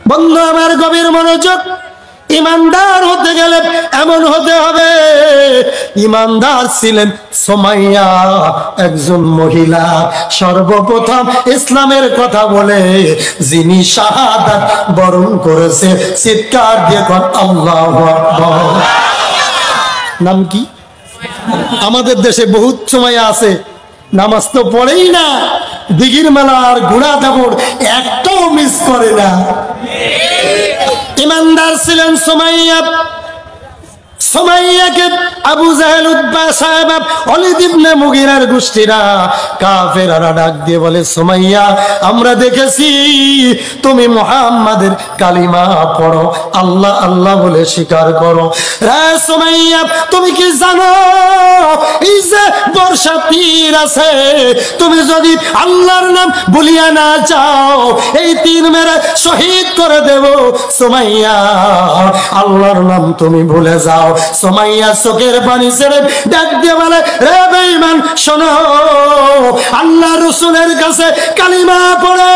বন্ধু আমার গভীর মনোযোগ, ইমানদার হতে গেলে এমন হতে হবে। ইমানদার ছিলেন সুমাইয়া, একজন মহিলা। সর্বপ্রথম ইসলামের কথা বলে যিনি শাহাদাত বরণ করেছে, চিৎকার দিয়ে কোন আল্লাহু আকবার। নাম কি? আমাদের দেশে বহুত সুমাইয়া আছে, নামাজ তো পড়েই না, দিঘির মেলা আর ঘোড়া দাবড় একটাও মিস করে না। ইমানদার ছিলেন সুমাইয়া। সুমাইয়াকে আবু জাহেল, উতবা, সাহেব, ওয়ালিদ ইবনে মুগিরার গোষ্ঠীরা, কাফেররা ডাক দিয়ে বলে, সুমাইয়া আমরা দেখেছি তুমি মুহাম্মাদের কালিমা পড়ো, আল্লাহ আল্লাহ বলে স্বীকার করো। রে সুমাইয়া, তুমি কি জানো এই যে বর্ষা তীর আছে, তুমি যদি আল্লাহর নাম ভুলিয়া না যাও, এই তীর মেরে শহীদ করে দেব। সুমাইয়া আল্লাহর নাম তুমি ভুলে যাও। সুমাইয়া চোখের পানি ছেড়ে ডাক দিয়ে বলে, রে বেঈমান শোনো, আল্লাহ রাসূলের কাছে কালিমা পড়ে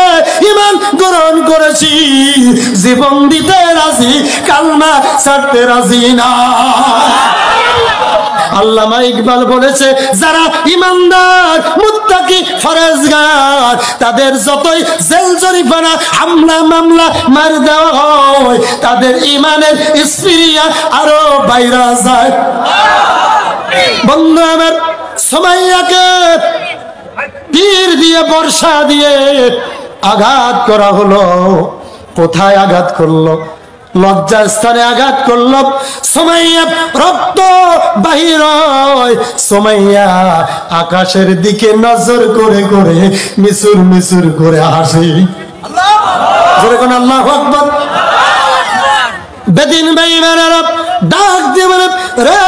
ঈমান গ্রহণ করেছি, জীবন দিতে রাজি, কালিমা ছাড়তে রাজি না। আল্লামা ইকবাল বলেছে, যারা ইমানদার, মুত্তাকি, ফরেজগার, তাদের যতই জেল জরিমানা, হামলা মামলা মার দেওয়া হয়, তাদের ইমানের স্পিরিয়া আরো বাইরা যায়। বন্ধু আমার, সুমাইয়াকে তীর দিয়ে, বর্ষা দিয়ে আঘাত করা হলো। কোথায় আঘাত করলো? লজ্জা স্থানে আঘাত করল। সুমাইয়া রক্ত বাহির হয়। সুমাইয়া আকাশের দিকে নজর করে করে মিসুর মিসুর করে হাসে। যেরকম আল্লাহু আকবার। বেদিন বেঈমানেরা ডাক দিয়ে বলে, রে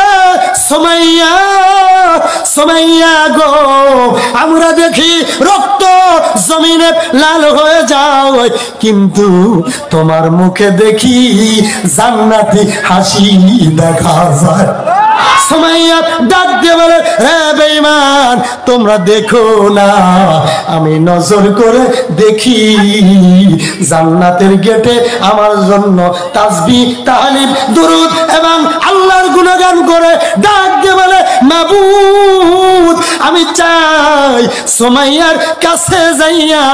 সুমাইয়া, সুমাইয়া গো, আমরা দেখি রক্ত জমিনে লাল হয়ে যায়, কিন্তু তোমার মুখে দেখি জান্নাতি হাসি দেখা যায়। সুমাইয়া ডাক দিয়ে বলে, হে বেঈমান, তোমরা দেখো না, আমি নজর করে দেখি জান্নাতের গেটে আমার জন্য তাসবিহ, তাহলিল, দুরূদ এবং আল্লাহর গুণগান করে ডাক দিয়ে বলে, মাবুদ, আমি চাই সুমাইয়ার কাছে যাইয়া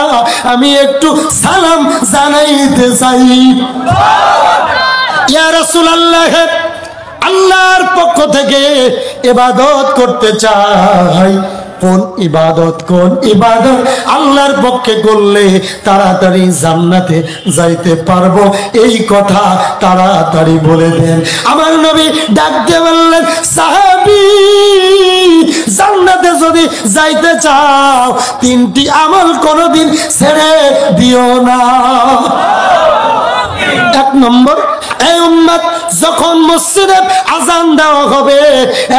আমি একটু সালাম জানাইতে চাই। ইয়া রাসূলুল্লাহ, আল্লাহর পক্ষ থেকে ইবাদত করতে চাই। কোন ইবাদত? কোন ইবাদত আল্লাহর পক্ষে করলে তাড়াতাড়ি জান্নাতে যাইতে পারবো, এই কথা তাড়াতাড়ি বলে দেন। আমার নবী ডাক দিয়ে বললেন, সাহাবী, জান্নাতে যদি যাইতে চাও, তিনটি আমল কোনদিন ছেড়ে দিও না। এক নম্বর, এই উম্মত যখন মসজিদে আযান দেওয়া হবে,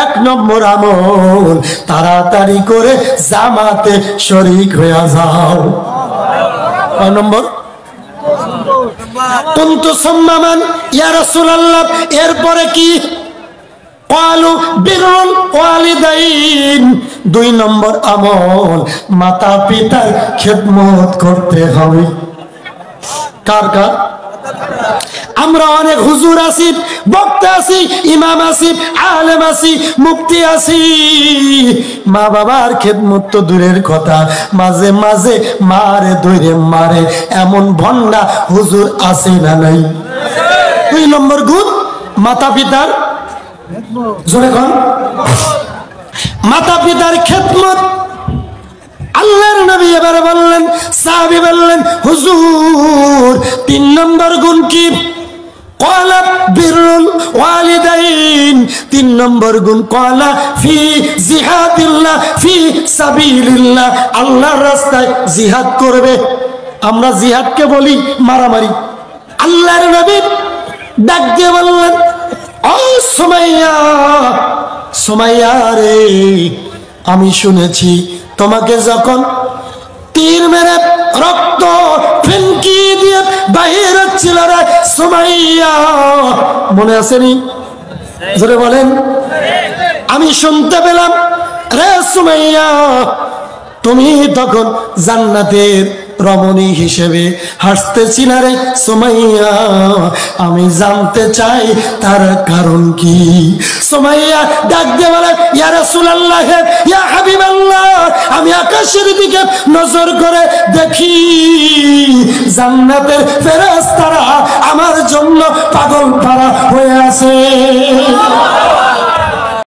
এক নম্বর আমল, তাড়াতাড়ি করে জামাতে শরীক হয়ে যাও। কয় নম্বর? কুনতু সুম্মান ইয়া রাসূলুল্লাহ, এরপরে কি? ক্বালু বিরুল ওয়ালিদাইন। দুই নম্বর আমল, মাতা পিতার খেদমত করতে হবে। কার কার? আমরা অনেক হুজুর আছি, বক্তা আছি, ইমাম আছি, আলেম আছি, মুফতি আছি, মা বাবার খেদমত তো দূরের কথা, মাঝে মাঝে মারে ধরে মারে এমন ভন্ডা হুজুর আছে না নাই? দুই নম্বর গুণ, মাতা পিতার, জোরে কোন, মাতা পিতার খেদমত। আল্লাহর নবী এবারে বললেন, সাহাবী বললেন, হুজুর তিন নম্বর গুণ কি? ক্বালা বিরুল ওয়ালিদাইন। তিন নম্বর গুণ, ক্বালা ফি জিহাদিল্লাহ, ফি সাবিলিল্লাহ, আল্লাহর রাস্তায় জিহাদ করবে। আমরা জিহাদকে বলি মারামারি। আল্লাহর নবী ডাক দিয়ে বললেন, ও সুমাইয়া, সুমাইয়া রে, আমি শুনেছি তোমাকে যখন তীর মেরে রক্ত ফিনকি দিয়ে বাহির হচ্ছিল রে সুমাইয়া, মনে আসেনি? জোরে বলেন। আমি শুনতে পেলাম রে সুমাইয়া, তুমি তখন জান্নাতের রমণী হিসেবে হাসতেছি না রে সুমাইয়া, আমি জানতে চাই তার কারণ কি। সুমাইয়া ডাক দিয়ে বলে, ইয়া রাসূলুল্লাহ, ইয়া হাবিবাল্লাহ, আমি আকাশের দিকে নজর করে দেখি জান্নাতের ফেরেশতারা আমার জন্য পাগল পারা হয়ে আছে।